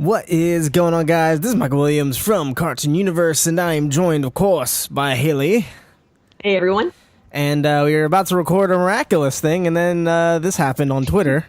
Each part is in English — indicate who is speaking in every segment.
Speaker 1: What is going on, guys? This is Michael Williams from Cartoon Universe, and I am joined, of course, by Haley.
Speaker 2: Hey, everyone.
Speaker 1: And we were about to record a miraculous thing, and then this happened on Twitter.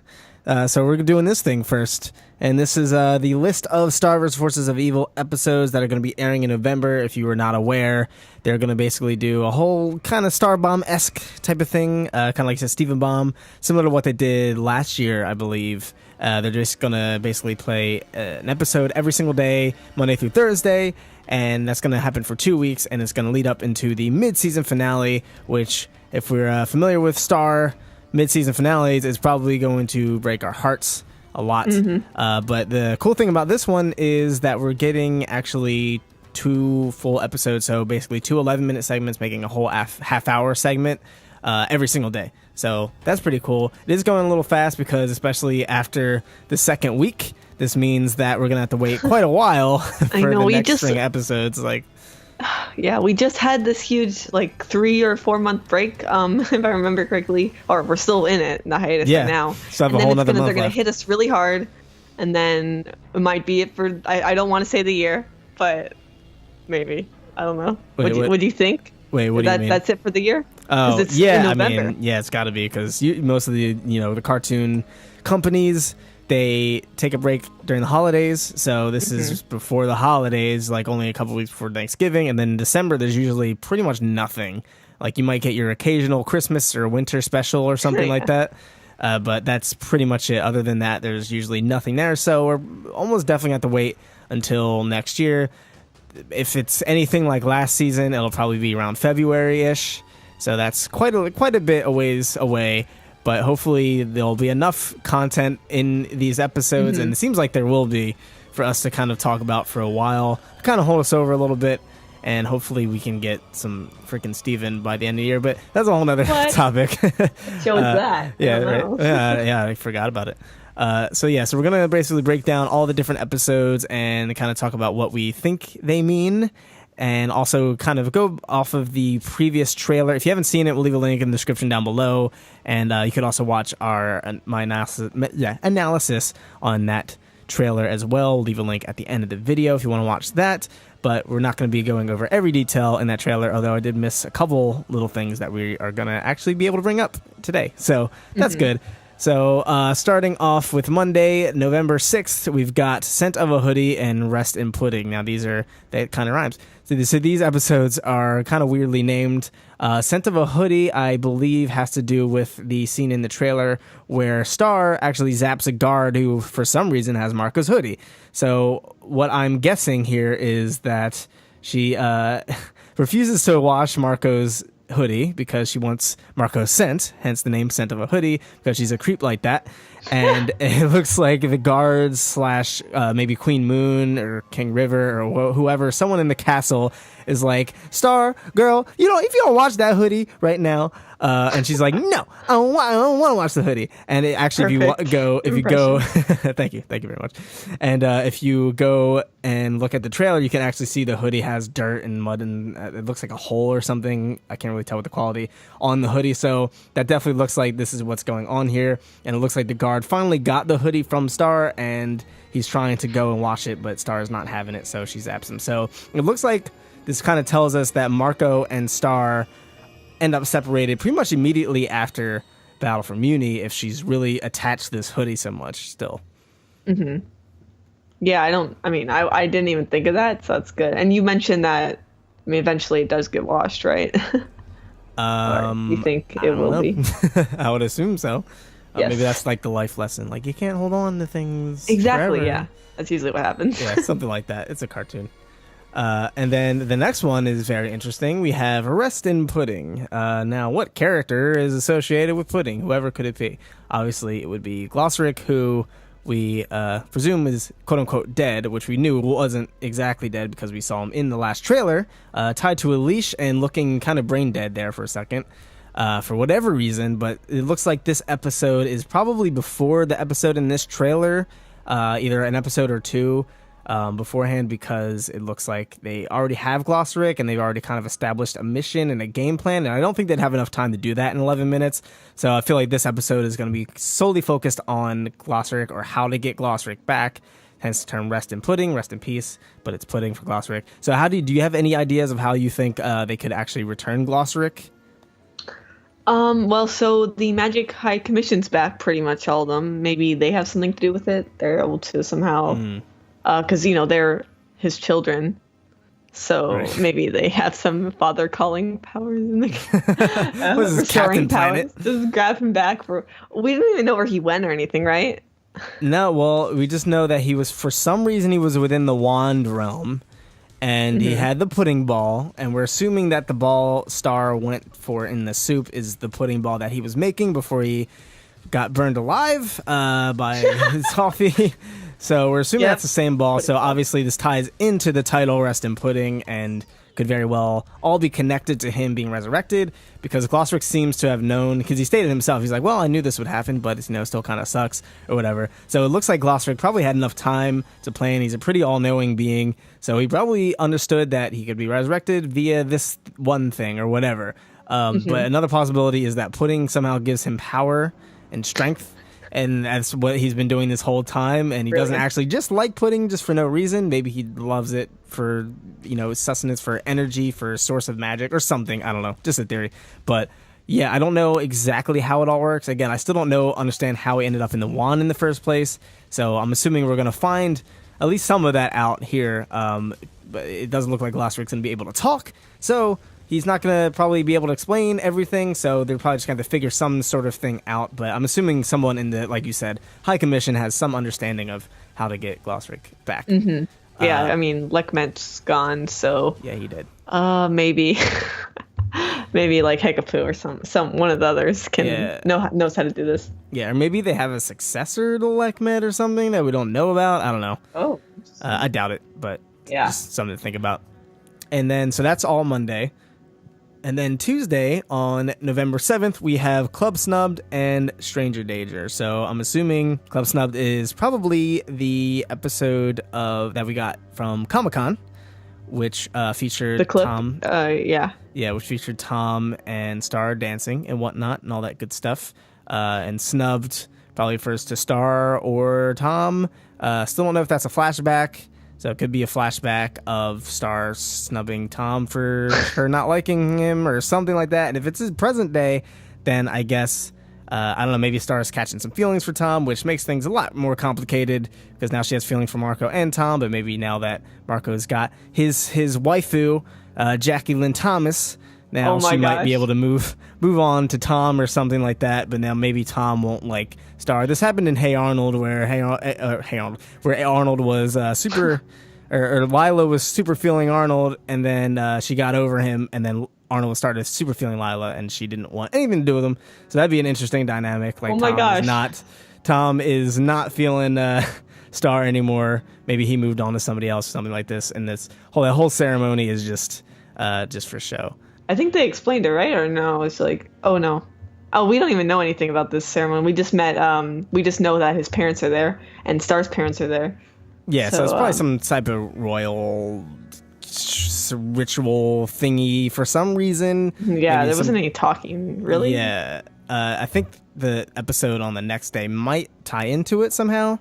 Speaker 1: So we're doing this thing first. And this is the list of Star vs. Forces of Evil episodes that are going to be airing in November. If you were not aware, they're going to basically do a whole kind of Star Bomb-esque type of thing, kind of like a Steven Bomb, similar to what they did last year, I believe. They're just going to basically play an episode every single day, Monday through Thursday, and that's going to happen for 2 weeks, and it's going to lead up into the mid-season finale, which, if we're familiar with Star mid-season finales, is probably going to break our hearts a lot. But the cool thing about this one is that we're getting actually 2 full episodes, so basically 2 11-minute segments making a whole half-hour segment every single day. So that's pretty cool. It is going a little fast because, especially after the second week, this means that we're going to have to wait quite a while for the next string of episodes.
Speaker 2: Yeah, we just had this huge 3 or 4 month break, if I remember correctly, or we're still in it, in the hiatus right now.
Speaker 1: So have a whole nother month
Speaker 2: they're going to hit us really hard, and then it might be it for, I don't want to say the year, but maybe. I don't know. What do you think?
Speaker 1: Wait, what do you mean?
Speaker 2: That's it for the year?
Speaker 1: Oh, yeah, I mean, yeah, it's got to be, because most of the, the cartoon companies, they take a break during the holidays, so this is before the holidays, only a couple weeks before Thanksgiving, and then in December, there's usually pretty much nothing. You might get your occasional Christmas or winter special or something like that, but that's pretty much it. Other than that, there's usually nothing there, so we're almost definitely have to wait until next year. If it's anything like last season, it'll probably be around February-ish, so that's quite a bit a ways away. But hopefully there'll be enough content in these episodes, and it seems like there will be, for us to kind of talk about for a while, kind of hold us over a little bit, and hopefully we can get some freaking Steven by the end of the year. But that's a whole nother topic.
Speaker 2: Show us that.
Speaker 1: Yeah, right. Yeah, I forgot about it. So we're going to basically break down all the different episodes and kind of talk about what we think they mean, and also kind of go off of the previous trailer. If you haven't seen it, we'll leave a link in the description down below, and you can also watch my analysis on that trailer as well. We'll leave a link at the end of the video if you want to watch that, but we're not going to be going over every detail in that trailer, although I did miss a couple little things that we are going to actually be able to bring up today, so that's good. So, starting off with Monday, November 6th, we've got Scent of a Hoodie and Rest in Pudding. Now, that kind of rhymes. So these episodes are kind of weirdly named. Scent of a Hoodie, I believe, has to do with the scene in the trailer where Star actually zaps a guard who, for some reason, has Marco's hoodie. So, what I'm guessing here is that she refuses to wash Marco's hoodie because she wants Marco's scent, hence the name Scent of a Hoodie, because she's a creep like that. And it looks like the guards / maybe Queen Moon or King River or whoever, someone in the castle is like, Star, girl, if you don't watch that hoodie right now, and she's like, no, I don't want to watch the hoodie. And it actually, if you go, thank you very much. And if you go and look at the trailer, you can actually see the hoodie has dirt and mud, and it looks like a hole or something. I can't really tell with the quality on the hoodie, so that definitely looks like this is what's going on here. And it looks like the guard finally got the hoodie from Star, and he's trying to go and wash it, but Star is not having it, so she zaps him. So it looks like this kind of tells us that Marco and Star end up separated pretty much immediately after Battle for Mewni, if she's really attached to this hoodie so much still.
Speaker 2: Yeah, I didn't even think of that, so that's good. And you mentioned that, eventually it does get washed, right? You think it will be?
Speaker 1: I would assume so.
Speaker 2: Yes.
Speaker 1: Maybe that's the life lesson. You can't hold on to things
Speaker 2: exactly
Speaker 1: forever.
Speaker 2: Yeah, that's usually what happens.
Speaker 1: Yeah, something like that. It's a cartoon. And then the next one is very interesting. We have Rest in Pudding. Now, what character is associated with pudding? Whoever could it be? Obviously, it would be Glossaric, who we presume is quote-unquote dead, which we knew wasn't exactly dead because we saw him in the last trailer, tied to a leash and looking kind of brain dead there for a second. For whatever reason, but it looks like this episode is probably before the episode in this trailer, either an episode or 2 beforehand, because it looks like they already have Glossaric and they've already kind of established a mission and a game plan, and I don't think they'd have enough time to do that in 11 minutes, so I feel like this episode is going to be solely focused on Glossaric or how to get Glossaric back, hence the term rest in pudding, rest in peace, but it's pudding for Glossaryck. So do you have any ideas of how you think they could actually return Glossaryck?
Speaker 2: Well, so the Magic High Commission's back, pretty much all of them. Maybe they have something to do with it. They're able to somehow, because, they're his children. So right. Maybe they have some father calling powers in the
Speaker 1: what is this, Captain Planet?
Speaker 2: Just grab him back we don't even know where he went or anything, right?
Speaker 1: No, well, we just know that for some reason he was within the wand realm. And he had the pudding ball, and we're assuming that the ball Star went for in the soup is the pudding ball that he was making before he got burned alive by his Toffee. So we're assuming that's the same ball. So obviously this ties into the title Rest in Pudding and could very well all be connected to him being resurrected, because Glossaryck seems to have known, because he stated himself, he's like, well, I knew this would happen, but still kind of sucks or whatever. So it looks like Glossaryck probably had enough time to plan. He's a pretty all-knowing being, so he probably understood that he could be resurrected via this one thing or whatever. But another possibility is that pudding somehow gives him power and strength, and that's what he's been doing this whole time, and he doesn't actually just like pudding just for no reason. Maybe he loves it for, sustenance, for energy, for a source of magic or something. I don't know. Just a theory. But yeah, I don't know exactly how it all works. Again, I still don't understand how he ended up in the wand in the first place. So I'm assuming we're going to find at least some of that out here. But it doesn't look like Glossaryck's going to be able to talk. So he's not going to probably be able to explain everything, so they're probably just going to figure some sort of thing out. But I'm assuming someone in the, like you said, High Commission has some understanding of how to get Glossaryck back.
Speaker 2: Yeah, Lekmet's gone, so...
Speaker 1: Yeah, he did.
Speaker 2: Maybe... maybe like Hekapu or some one of the others knows how to do this.
Speaker 1: Yeah, or maybe they have a successor to Lekmet or something that we don't know about. I don't know.
Speaker 2: Oh.
Speaker 1: I doubt it, but just something to think about. And then, so that's all Monday. And then Tuesday, on November 7th, we have Club Snubbed and Stranger Danger. So I'm assuming Club Snubbed is probably the episode that we got from Comic-Con, which featured
Speaker 2: the clip.
Speaker 1: Tom. Yeah, which featured Tom and Star dancing and whatnot and all that good stuff. And Snubbed probably refers to Star or Tom. Still don't know if that's a flashback. So it could be a flashback of Star snubbing Tom for her not liking him or something like that. And if it's his present day, then I guess, I don't know, maybe Star is catching some feelings for Tom, which makes things a lot more complicated because now she has feelings for Marco and Tom. But maybe now that Marco's got his waifu, Jackie Lynn Thomas, now she might be able to move on to Tom or something like that. But now maybe Tom won't like Star. This happened in Hey Arnold, where where Arnold was super, or Lila was super feeling Arnold, and then she got over him, and then Arnold started super feeling Lila, and she didn't want anything to do with him. So that'd be an interesting dynamic. Like Tom is not feeling Star anymore. Maybe he moved on to somebody else, something like this, and that whole ceremony is just for show.
Speaker 2: I think they explained it, right? Or no? It's like, oh no. Oh, we don't even know anything about this ceremony. We just met, we just know that his parents are there and Star's parents are there.
Speaker 1: Yeah, so it's probably some type of royal ritual thingy for some reason.
Speaker 2: Yeah, there wasn't any talking, really.
Speaker 1: Yeah, I think the episode on the next day might tie into it somehow,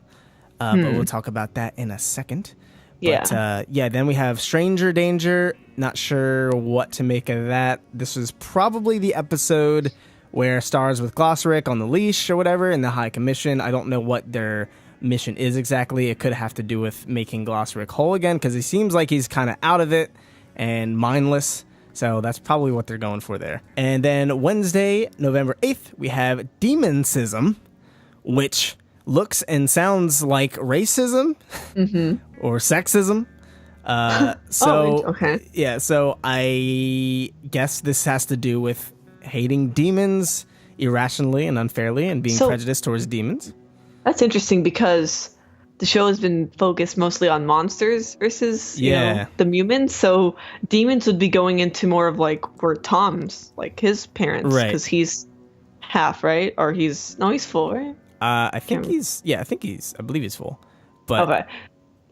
Speaker 1: but we'll talk about that in a second. But, then we have Stranger Danger. Not sure what to make of that. This was probably the episode where Star's with Glossaryck on the leash or whatever in the High Commission. I don't know what their mission is exactly. It could have to do with making Glossaryck whole again, because he seems like he's kind of out of it and mindless. So that's probably what they're going for there. And then Wednesday, November 8th, we have Demoncism, which looks and sounds like racism or sexism. So I guess this has to do with hating demons irrationally and unfairly and being prejudiced towards demons.
Speaker 2: That's interesting because the show has been focused mostly on monsters versus the Mewmins. So demons would be going into more of like where Tom's, like his parents, because he's half, right? Or he's full, right?
Speaker 1: I believe he's full. But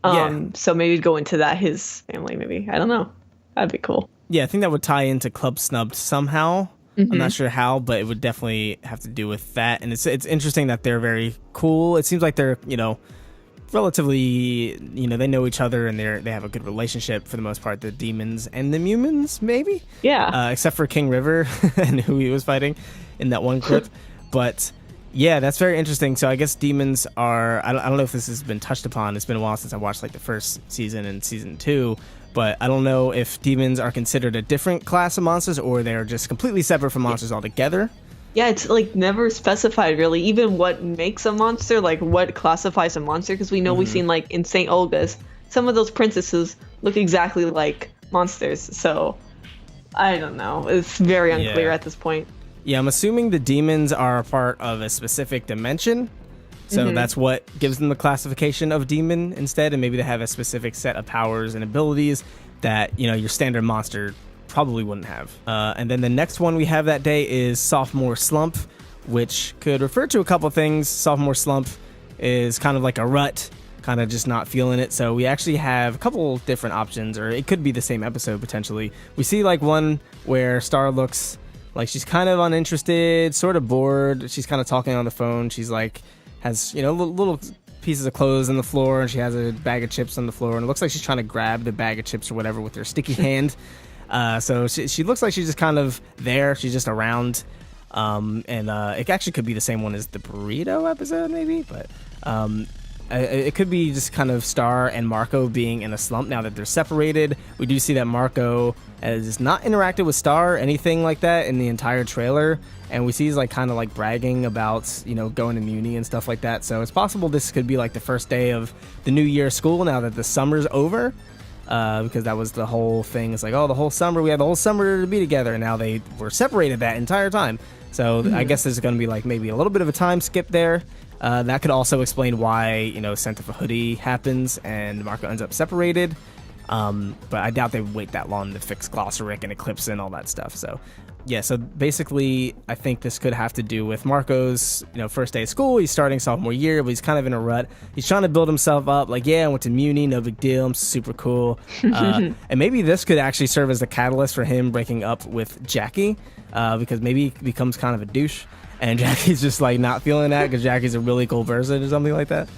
Speaker 2: okay. So maybe go into that, his family, maybe. I don't know. That'd be cool.
Speaker 1: Yeah, I think that would tie into Club Snubbed somehow. I'm not sure how, but it would definitely have to do with that. And it's interesting that they're very cool. It seems like they're, relatively, they know each other and they have a good relationship for the most part. The demons and the humans, maybe.
Speaker 2: Yeah.
Speaker 1: Except for King River and who he was fighting in that one clip, but. Yeah, that's very interesting. So I guess demons are... I don't know if this has been touched upon. It's been a while since I watched like the first season and season 2. But I don't know if demons are considered a different class of monsters or they're just completely separate from monsters altogether.
Speaker 2: Yeah, it's like never specified really. Even what makes a monster, like what classifies a monster. Because we know we've seen like in St. Olga's, some of those princesses look exactly like monsters. So I don't know. It's very unclear at this point.
Speaker 1: Yeah, I'm assuming the demons are a part of a specific dimension. So that's what gives them the classification of demon instead. And maybe they have a specific set of powers and abilities that, your standard monster probably wouldn't have. And then the next one we have that day is Sophomore Slump, which could refer to a couple things. Sophomore Slump is kind of like a rut, kind of just not feeling it. So we actually have a couple different options, or it could be the same episode potentially. We see like one where Star looks... like she's kind of uninterested, sort of bored. She's kind of talking on the phone. She's like, has, little pieces of clothes on the floor, and she has a bag of chips on the floor. And it looks like she's trying to grab the bag of chips or whatever with her sticky hand. So she looks like she's just kind of there. She's just around. And it actually could be the same one as the burrito episode, maybe. But it could be just kind of Star and Marco being in a slump now that they're separated. We do see that Marco has not interacted with Star or anything like that in the entire trailer, and we see he's like kind of like bragging about going to Mewni and stuff like that. So it's possible this could be like the first day of the new year of school now that the summer's over, because that was the whole thing. It's like, oh, the whole summer, we had the whole summer to be together, and now they were separated that entire time. So I guess there's going to be like maybe a little bit of a time skip there. That could also explain why, Scent of a Hoodie happens and Marco ends up separated. But I doubt they would wait that long to fix Glossaric and Eclipsa and all that stuff. So, yeah, so basically, I think this could have to do with Marco's, first day of school. He's starting sophomore year, but he's kind of in a rut. He's trying to build himself up. Like, yeah, I went to Mewni, no big deal. I'm super cool. And maybe this could actually serve as the catalyst for him breaking up with Jackie, because maybe he becomes kind of a douche. And Jackie's just like not feeling that because Jackie's a really cool person or something like that.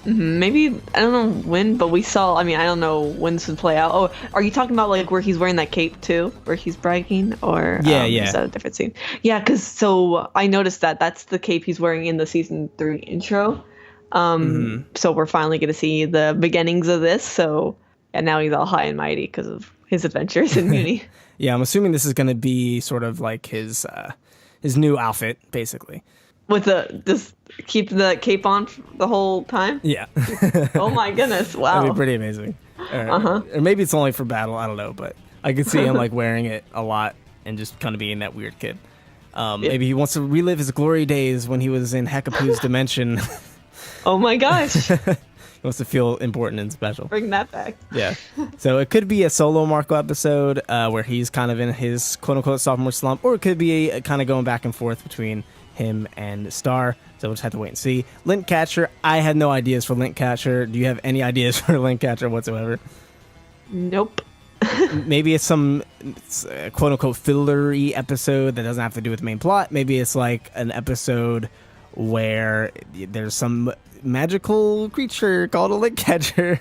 Speaker 2: Maybe, I don't know when, but we saw, I don't know when this would play out. Oh, are you talking about like where he's wearing that cape too, where he's bragging, or
Speaker 1: yeah.
Speaker 2: Is that a different scene? Yeah, because so I noticed that's the cape he's wearing in the season 3 intro. So we're finally going to see the beginnings of this. So, and now he's all high and mighty because of his adventures in Mewni.
Speaker 1: Yeah, I'm assuming this is going to be sort of like his new outfit, basically.
Speaker 2: With just keep the cape on the whole time?
Speaker 1: Yeah.
Speaker 2: Oh my goodness, wow.
Speaker 1: That'd be pretty amazing. Or maybe it's only for battle, I don't know, but I could see him like wearing it a lot and just kind of being that weird kid. Maybe he wants to relive his glory days when he was in Hekapoo's dimension.
Speaker 2: Oh my gosh.
Speaker 1: He wants to feel important and special.
Speaker 2: Bring that back.
Speaker 1: Yeah. So it could be a solo Marco episode where he's kind of in his quote-unquote sophomore slump, or it could be kind of going back and forth between him and Star. So we'll just have to wait and see. Lint Catcher, I had no ideas for Lint Catcher. Do you have any ideas for Lint Catcher whatsoever?
Speaker 2: Nope.
Speaker 1: Maybe it's some quote-unquote fillery episode that doesn't have to do with the main plot. Maybe it's like an episode where there's some magical creature called a Lint Catcher,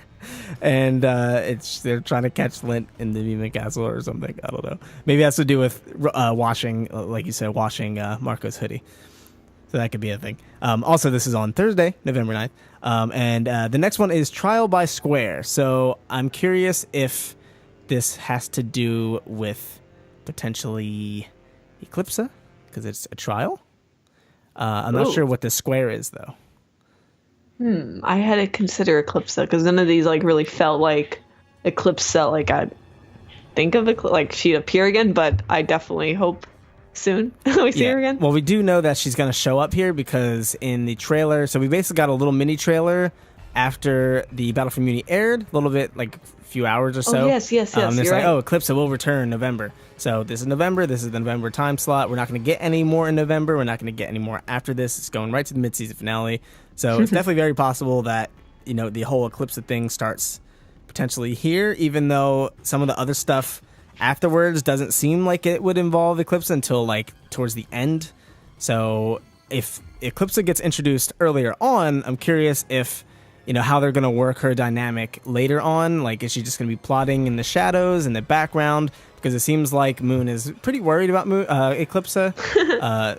Speaker 1: and they're trying to catch Lint in the Demon Castle or something. I don't know. Maybe it has to do with washing, like you said, washing Marco's hoodie. So that could be a thing. Also, this is on Thursday, November 9th. And the next one is Trial by Square. So I'm curious if this has to do with potentially Eclipsa, because it's a trial. I'm not sure what the square is, though.
Speaker 2: I had to consider Eclipsa, because none of these like really felt like Eclipsa. Like I think of it like she'd appear again, but I definitely hope soon we see her again.
Speaker 1: Well, we do know that she's going to show up here because in the trailer, so we basically got a little mini trailer after the Battle for Mewni aired, a little bit, like a few hours or so.
Speaker 2: Oh, yes.
Speaker 1: It's
Speaker 2: you're
Speaker 1: like,
Speaker 2: right.
Speaker 1: oh, Eclipsa will return November. So this is November. This is the November time slot. We're not going to get any more in November. We're not going to get any more after this. It's going right to the mid-season finale. So it's definitely very possible that, the whole Eclipsa thing starts potentially here, even though some of the other stuff afterwards doesn't seem like it would involve Eclipsa until like towards the end. So if Eclipsa gets introduced earlier on, I'm curious if how they're going to work her dynamic later on. Like, is she just going to be plotting in the shadows, in the background? Because it seems like Moon is pretty worried about Eclipsa.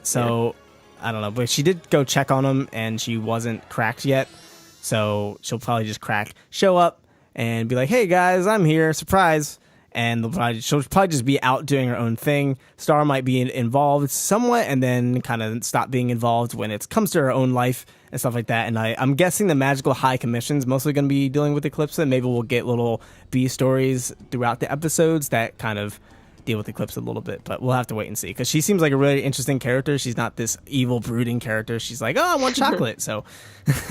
Speaker 1: So, I don't know. But she did go check on him, and she wasn't cracked yet. So she'll probably just show up, and be like, hey, guys, I'm here. Surprise. And she'll probably just be out doing her own thing. Star might be involved somewhat, and then kind of stop being involved when it comes to her own life and stuff like that. And I'm guessing the Magical High Commission's mostly going to be dealing with Eclipsa. Maybe we'll get little B stories throughout the episodes that kind of deal with Eclipsa a little bit, but we'll have to wait and see, because she seems like a really interesting character. She's not this evil, brooding character. She's like, oh, I want chocolate. So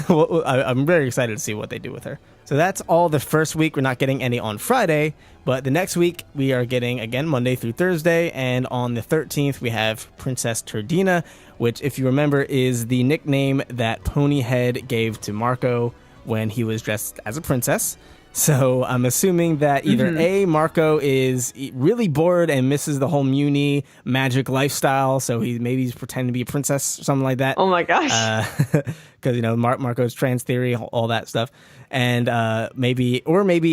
Speaker 1: I'm very excited to see what they do with her. So that's all the first week. We're not getting any on Friday, but the next week we are getting, again, Monday through Thursday, and on the 13th we have Princess Turdina, which, if you remember, is the nickname that Ponyhead gave to Marco when he was dressed as a princess. So I'm assuming that either A, Marco is really bored and misses the whole Mewni magic lifestyle, so he's pretending to be a princess or something like that.
Speaker 2: Oh my gosh.
Speaker 1: Because, Marco's trans theory, all that stuff. And maybe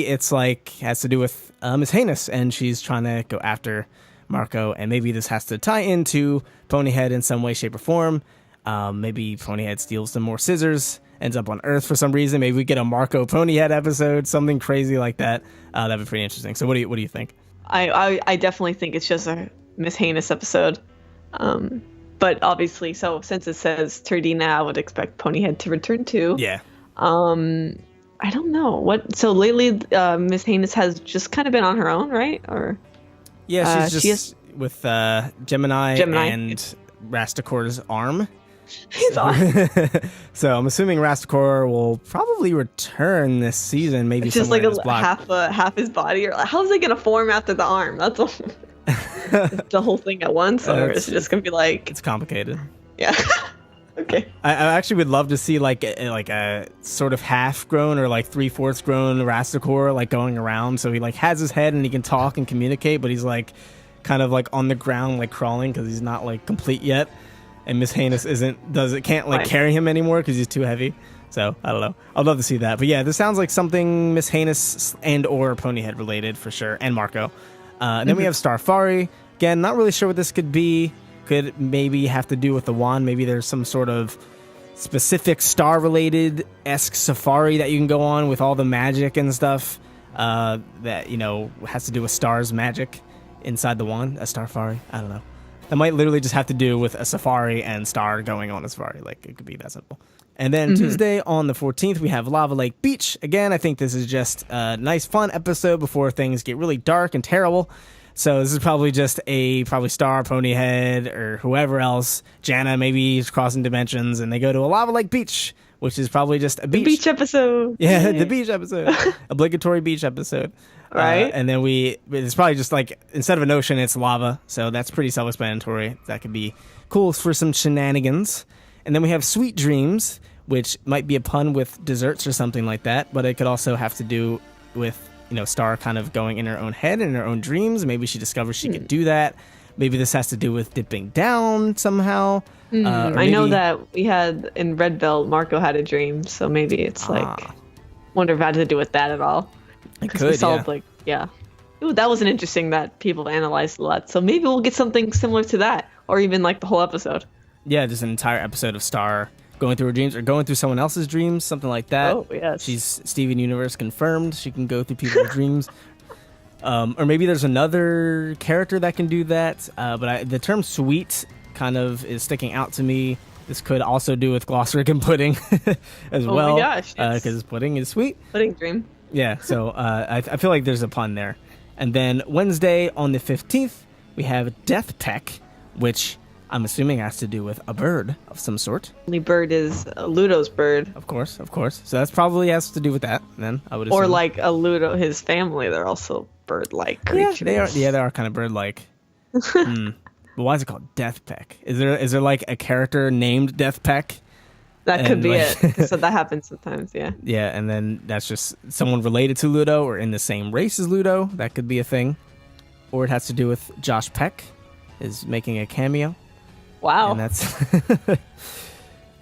Speaker 1: it's like, has to do with Miss Heinous, and she's trying to go after Marco, and maybe this has to tie into Ponyhead in some way, shape, or form. Maybe Ponyhead steals some more scissors, ends up on Earth for some reason. Maybe we get a Marco Ponyhead episode, something crazy like that. That'd be pretty interesting. So what do you think?
Speaker 2: I definitely think it's just a Miss Heinous episode. But obviously, so since it says Turdina, I would expect Ponyhead to return too.
Speaker 1: Yeah.
Speaker 2: I don't know what. So lately, Miss Heinous has just kind of been on her own, right? Or
Speaker 1: yeah, she's with Gemini and Rasticor's arm.
Speaker 2: His arm.
Speaker 1: So I'm assuming Rasticor will probably return this season. Maybe
Speaker 2: it's just like
Speaker 1: half
Speaker 2: his body. Or how's it gonna form after the arm? That's all. The whole thing at once, or is it just gonna be like?
Speaker 1: It's complicated.
Speaker 2: Yeah. Okay.
Speaker 1: I actually would love to see like a sort of half grown or like 3/4 grown Rasticor like going around. So he like has his head and he can talk and communicate, but he's like kind of like on the ground like crawling because he's not like complete yet. And Miss Heinous can't like carry him anymore because he's too heavy. So I don't know. I'd love to see that. But yeah, this sounds like something Miss Heinous and or Ponyhead related for sure, and Marco. And then we have Starfari. Again, not really sure what this could be. Could maybe have to do with the wand. Maybe there's some sort of specific star-related-esque safari that you can go on with all the magic and stuff that, has to do with stars magic inside the wand. A Starfari. I don't know. That might literally just have to do with a safari and Star going on a safari. Like, it could be that simple. And then Tuesday on the 14th, we have Lava Lake Beach. Again, I think this is just a nice, fun episode before things get really dark and terrible. So this is probably just probably Star, Ponyhead, or whoever else. Jana maybe is crossing dimensions, and they go to a Lava Lake Beach, which is probably just a beach.
Speaker 2: The beach episode.
Speaker 1: Yeah, the beach episode. Obligatory beach episode.
Speaker 2: Right.
Speaker 1: And then it's probably just like, instead of an ocean, it's lava. So that's pretty self-explanatory. That could be cool for some shenanigans. And then we have Sweet Dreams, which might be a pun with desserts or something like that, but it could also have to do with, Star kind of going in her own head and her own dreams. Maybe she discovers she could do that. Maybe this has to do with dipping down somehow.
Speaker 2: I know that we had in Red Belt, Marco had a dream, so maybe it's like, wonder if it had to do with that at all.
Speaker 1: It could, we saw
Speaker 2: Ooh, that wasn't interesting that people analyzed a lot. So maybe we'll get something similar to that, or even like the whole episode.
Speaker 1: Yeah, just an entire episode of Star going through her dreams or going through someone else's dreams, something like that.
Speaker 2: Oh, yes.
Speaker 1: She's Steven Universe confirmed. She can go through people's dreams. Or maybe there's another character that can do that. But the term sweet kind of is sticking out to me. This could also do with Glossric and pudding as well.
Speaker 2: Oh my gosh.
Speaker 1: Because pudding is sweet.
Speaker 2: Pudding dream.
Speaker 1: Yeah, so I feel like there's a pun there. And then Wednesday on the 15th, we have Death Peck, which I'm assuming has to do with a bird of some sort.
Speaker 2: Only bird is Ludo's bird.
Speaker 1: Of course. So that's probably has to do with that, then, I would assume.
Speaker 2: Or like a Ludo, his family, they're also bird-like creatures.
Speaker 1: Yeah, they are kind of bird-like. But why is it called Death Peck? Is there like a character named Death Peck?
Speaker 2: That could be it. So that happens sometimes, yeah.
Speaker 1: Yeah, and then that's just someone related to Ludo or in the same race as Ludo. That could be a thing. Or it has to do with Josh Peck is making a cameo.
Speaker 2: Wow.
Speaker 1: And that's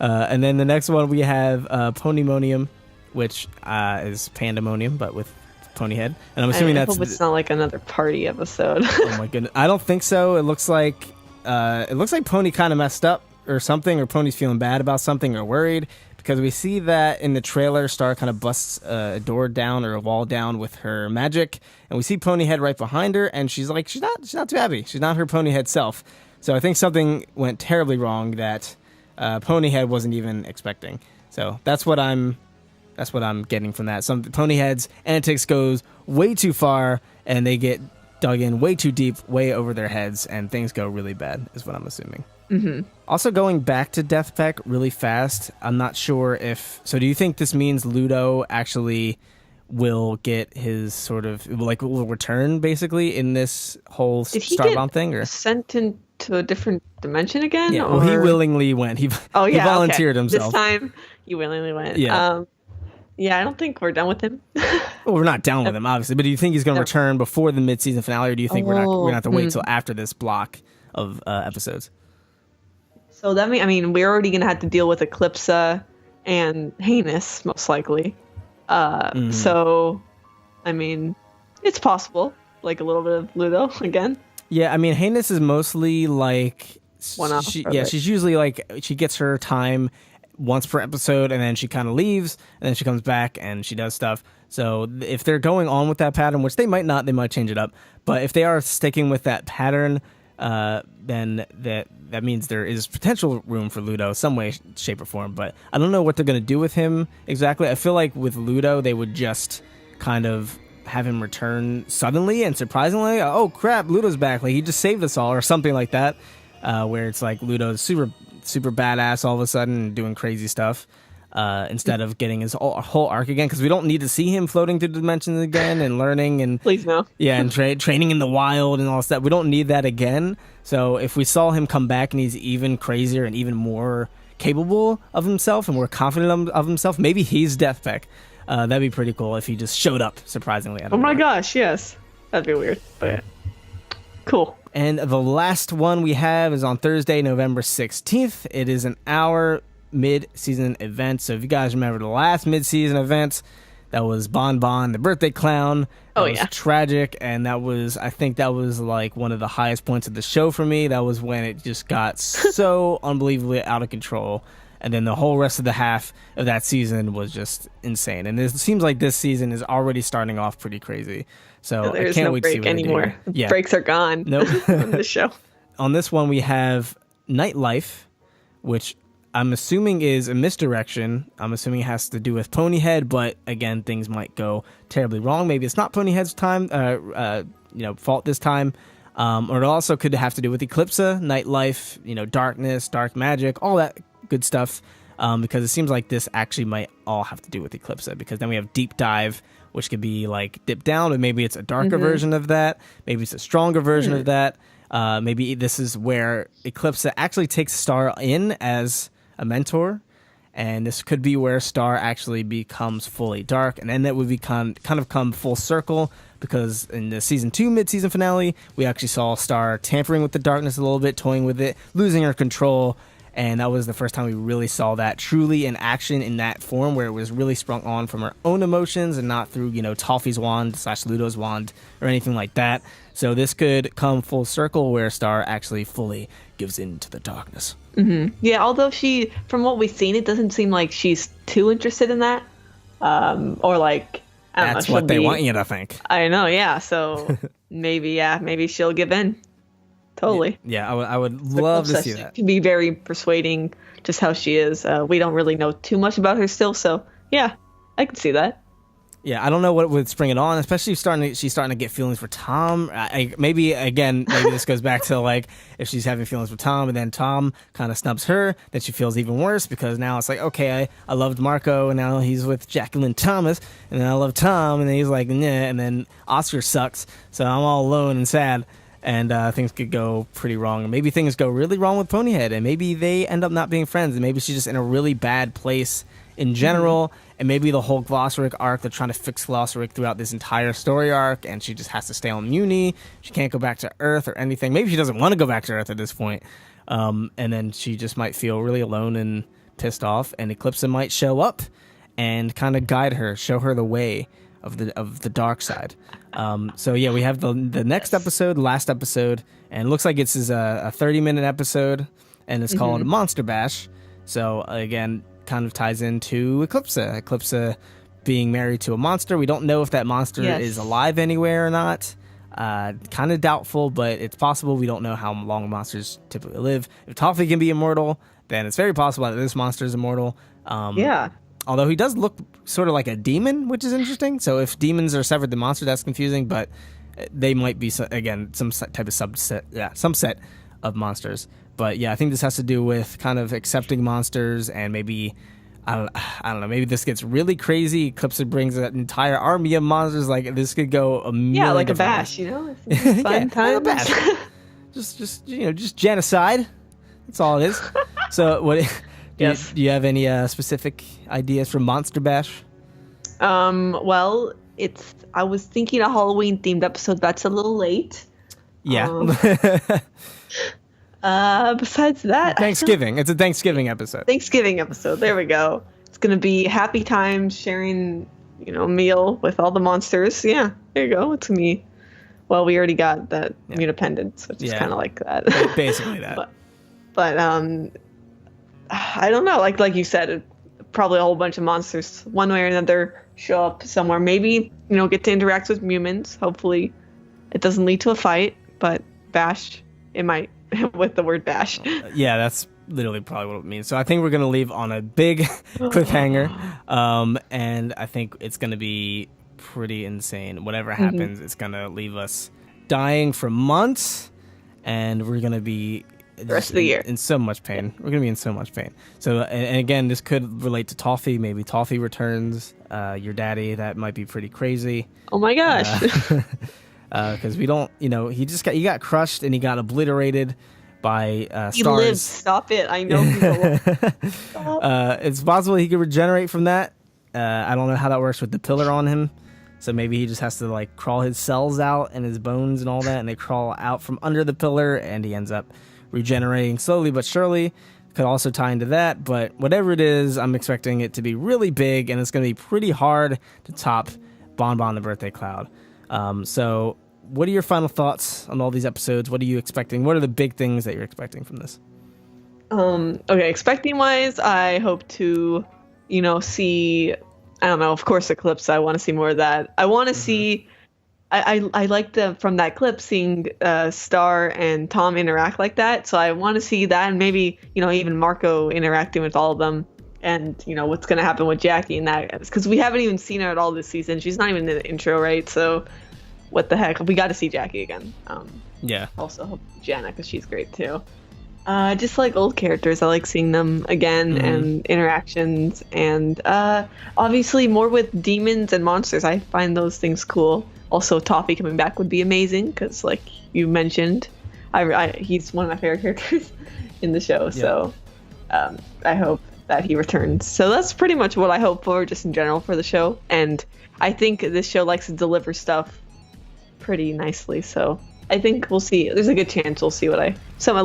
Speaker 1: and then the next one we have Ponymonium, which is pandemonium, but with Ponyhead. And I'm assuming
Speaker 2: I hope it's not like another party episode.
Speaker 1: Oh my goodness, I don't think so. It looks like Pony kind of messed up or something, or Pony's feeling bad about something or worried, because we see that in the trailer, Star kind of busts a door down or a wall down with her magic, and we see Ponyhead right behind her, and she's not too happy. She's not her Ponyhead self. So I think something went terribly wrong that Ponyhead wasn't even expecting. So that's what I'm getting from that. Some Ponyhead's antics goes way too far, and they get dug in way too deep, way over their heads, and things go really bad, is what I'm assuming.
Speaker 2: Mm-hmm.
Speaker 1: Also, going back to Death Peck really fast, I'm not sure if... So do you think this means Ludo actually will get his sort of... will return, basically, in this whole Starbomb thing? Or
Speaker 2: sent into a different dimension again?
Speaker 1: Yeah, well, he willingly went. He volunteered himself.
Speaker 2: This time, he willingly went.
Speaker 1: Yeah.
Speaker 2: Yeah, I don't think we're done with him.
Speaker 1: Well, we're not done with him, obviously. But do you think he's going to return before the mid-season finale, or do you think we're going to have to wait till after this block of episodes?
Speaker 2: So that means we're already going to have to deal with Eclipsa and Heinous, most likely. So, it's possible. Like a little bit of Ludo again.
Speaker 1: Yeah, Heinous is mostly like...
Speaker 2: One-off.
Speaker 1: She's usually like... She gets her time once per episode, and then she kind of leaves, and then she comes back, and she does stuff. So if they're going on with that pattern, which they might not, they might change it up. But if they are sticking with that pattern... then that means there is potential room for Ludo some way, shape, or form. But I don't know what they're going to do with him exactly. I feel like with Ludo, they would just kind of have him return suddenly and surprisingly. Oh, crap, Ludo's back. Like, he just saved us all or something like that, where it's like Ludo's super, super badass all of a sudden and doing crazy stuff. Instead of getting his whole arc again, because we don't need to see him floating through the dimensions again and learning and
Speaker 2: please no,
Speaker 1: yeah, and training in the wild and all that. We don't need that again. So if we saw him come back and he's even crazier and even more capable of himself and more confident of himself, maybe he's Death Peck. That'd be pretty cool if he just showed up surprisingly.
Speaker 2: Oh my gosh, yes, that'd be weird, but cool.
Speaker 1: And the last one we have is on Thursday, November 16th. It is an hour mid-season event. So if you guys remember the last mid-season event, that was Bon Bon, the birthday clown. That was tragic, and I think that was like one of the highest points of the show for me. That was when it just got so unbelievably out of control. And then the whole rest of the half of that season was just insane. And it seems like this season is already starting off pretty crazy. So I can't wait to see what
Speaker 2: anymore.
Speaker 1: Yeah.
Speaker 2: Breaks are gone.
Speaker 1: Nope.
Speaker 2: From the show.
Speaker 1: On this one, we have Nightlife, which I'm assuming is a misdirection. I'm assuming it has to do with Ponyhead, but again, things might go terribly wrong. Maybe it's not Ponyhead's fault this time. Or it also could have to do with Eclipsa, Nightlife, darkness, dark magic, all that good stuff. Because it seems like this actually might all have to do with Eclipsa, because then we have Deep Dive, which could be like Dip Down, but maybe it's a darker version of that. Maybe it's a stronger version of that. Maybe this is where Eclipsa actually takes Star in as a mentor, and this could be where Star actually becomes fully dark, and then that would be kind of come full circle, because in the season 2 mid-season finale, we actually saw Star tampering with the darkness a little bit, toying with it, losing her control, and that was the first time we really saw that truly in action in that form, where it was really sprung on from her own emotions and not through Toffee's wand / Ludo's wand or anything like that. So this could come full circle where Star actually fully gives in to the darkness.
Speaker 2: Mm-hmm. Yeah, although from what we've seen, it doesn't seem like she's too interested in that. Or like, I don't know.
Speaker 1: That's what they want you to think.
Speaker 2: I know, yeah. So maybe she'll give in. Totally.
Speaker 1: Yeah, I would love to see that.
Speaker 2: She can be very persuading, just how she is. We don't really know too much about her still, so yeah, I can see that.
Speaker 1: Yeah, I don't know what would spring it on, especially she's starting to get feelings for Tom. Maybe this goes back to like if she's having feelings for Tom and then Tom kind of snubs her, then she feels even worse, because now it's like, okay, I loved Marco and now he's with Jacqueline Thomas, and then I love Tom and then he's like, nah, and then Oscar sucks, so I'm all alone and sad. And things could go pretty wrong. Maybe things go really wrong with Ponyhead, and maybe they end up not being friends, and maybe she's just in a really bad place in general, and maybe the whole Glossaric arc, they're trying to fix Glossaric throughout this entire story arc, and she just has to stay on Mewni. She can't go back to Earth or anything. Maybe she doesn't want to go back to Earth at this point. And then she just might feel really alone and pissed off, and Eclipsa might show up, and kind of guide her, show her the way of the dark side. So yeah, we have the next episode, last episode, and it looks like it's a 30-minute episode, and it's called Monster Bash. So again, kind of ties into Eclipsa. Eclipsa being married to a monster. We don't know if that monster is alive anywhere or not. Kind of doubtful, but it's possible. We don't know how long monsters typically live. If Toffee can be immortal, then it's very possible that this monster is immortal. Although he does look sort of like a demon, which is interesting. So if demons are severed the monster, that's confusing, but they might be, again, some type of some set of monsters. But yeah, I think this has to do with kind of accepting monsters, and maybe, I don't know, maybe this gets really crazy. Eclipsa brings an entire army of monsters. Like, this could go a million. Yeah,
Speaker 2: like a bash, you know? It's fun time.
Speaker 1: Like a bash. just genocide. That's all it is. So what... Do you have any specific ideas for Monster Bash?
Speaker 2: Well, I was thinking a Halloween themed episode. That's a little late.
Speaker 1: Yeah.
Speaker 2: Besides that,
Speaker 1: Thanksgiving. It's a Thanksgiving episode.
Speaker 2: Thanksgiving episode. There we go. It's gonna be happy times, sharing, a meal with all the monsters. Yeah, there you go. It's gonna be. Well, we already got that Munipendence, which is kind of like that.
Speaker 1: Basically that.
Speaker 2: but I don't know. Like you said, probably a whole bunch of monsters, one way or another, show up somewhere. Maybe, get to interact with humans. Hopefully it doesn't lead to a fight, but bash, it might, with the word bash.
Speaker 1: Yeah, that's literally probably what it means. So I think we're going to leave on a big cliffhanger. And I think it's going to be pretty insane. Whatever happens, it's going to leave us dying for months, and we're going to be
Speaker 2: the rest of the year
Speaker 1: in so much pain. We're gonna be in so much pain. So and again, this could relate to Toffee. Maybe Toffee returns. Your daddy, that might be pretty crazy.
Speaker 2: Oh my gosh.
Speaker 1: Because we don't, he got crushed and he got obliterated by stars.
Speaker 2: He lives. Stop it. I know people. Stop.
Speaker 1: It's possible he could regenerate from that. I don't know how that works with the pillar on him. So maybe he just has to crawl his cells out and his bones and all that, and they crawl out from under the pillar, and he ends up regenerating slowly but surely. Could also tie into that, but whatever it is, I'm expecting it to be really big, and it's going to be pretty hard to top Bon Bon the Birthday Cloud. So what are your final thoughts on all these episodes? What are you expecting? What are the big things that you're expecting from this?
Speaker 2: Okay, expecting wise, I hope to, see, I don't know, of course, Eclipse. I want to see more of that. I want to see, I like from that clip seeing Star and Tom interact like that. So I want to see that, and maybe, even Marco interacting with all of them, and, what's going to happen with Jackie and that. Because we haven't even seen her at all this season. She's not even in the intro, right? So what the heck? We got to see Jackie again.
Speaker 1: Yeah.
Speaker 2: Also hope Jana, because she's great too. Just like old characters, I like seeing them again and interactions, and obviously more with demons and monsters. I find those things cool. Also, Toffee coming back would be amazing because, like you mentioned, he's one of my favorite characters in the show. So I hope that he returns. So that's pretty much what I hope for, just in general, for the show. And I think this show likes to deliver stuff pretty nicely. So I think we'll see. There's a good chance we'll see at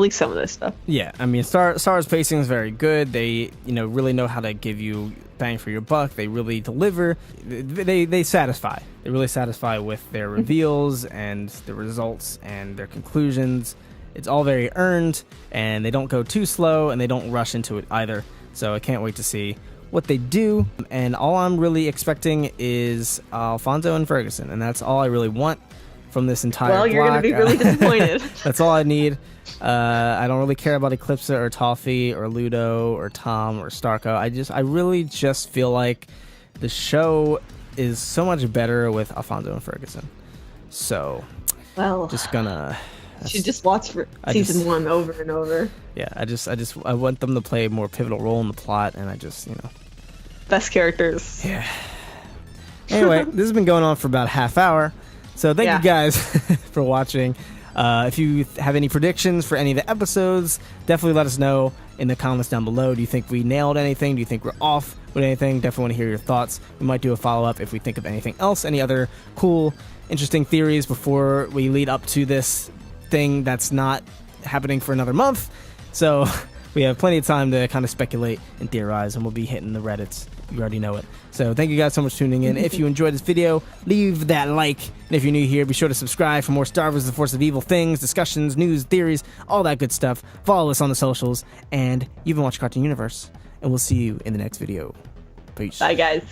Speaker 2: least some of this stuff.
Speaker 1: Yeah, I mean, Star's pacing is very good. They, really know how to give you bang for your buck. They really deliver. They satisfy. They really satisfy with their reveals and the results and their conclusions. It's all very earned, and they don't go too slow, and they don't rush into it either. So I can't wait to see what they do. And all I'm really expecting is Alfonso and Ferguson, and that's all I really want from this entire block.
Speaker 2: You're going to be really disappointed.
Speaker 1: That's all I need. I don't really care about Eclipsa or Toffee or Ludo or Tom or Starko. I really just feel like the show is so much better with Alfonso and Ferguson. So, just gonna.
Speaker 2: You should just watch for season 1 over and over.
Speaker 1: Yeah, I want them to play a more pivotal role in the plot, and
Speaker 2: best characters.
Speaker 1: Yeah. Anyway, this has been going on for about a half hour. So thank you guys for watching. If you have any predictions for any of the episodes, definitely let us know in the comments down below. Do you think we nailed anything? Do you think we're off with anything? Definitely want to hear your thoughts. We might do a follow-up if we think of anything else, any other cool, interesting theories before we lead up to this thing that's not happening for another month. So we have plenty of time to kind of speculate and theorize, and we'll be hitting the Reddits You already know it. So thank you guys so much for tuning in. If you enjoyed this video, leave that like. And if you're new here, be sure to subscribe for more Star vs. the Force of Evil things, discussions, news, theories, all that good stuff. Follow us on the socials. And you've been watching Cartoon Universe. And we'll see you in the next video. Peace.
Speaker 2: Bye, guys.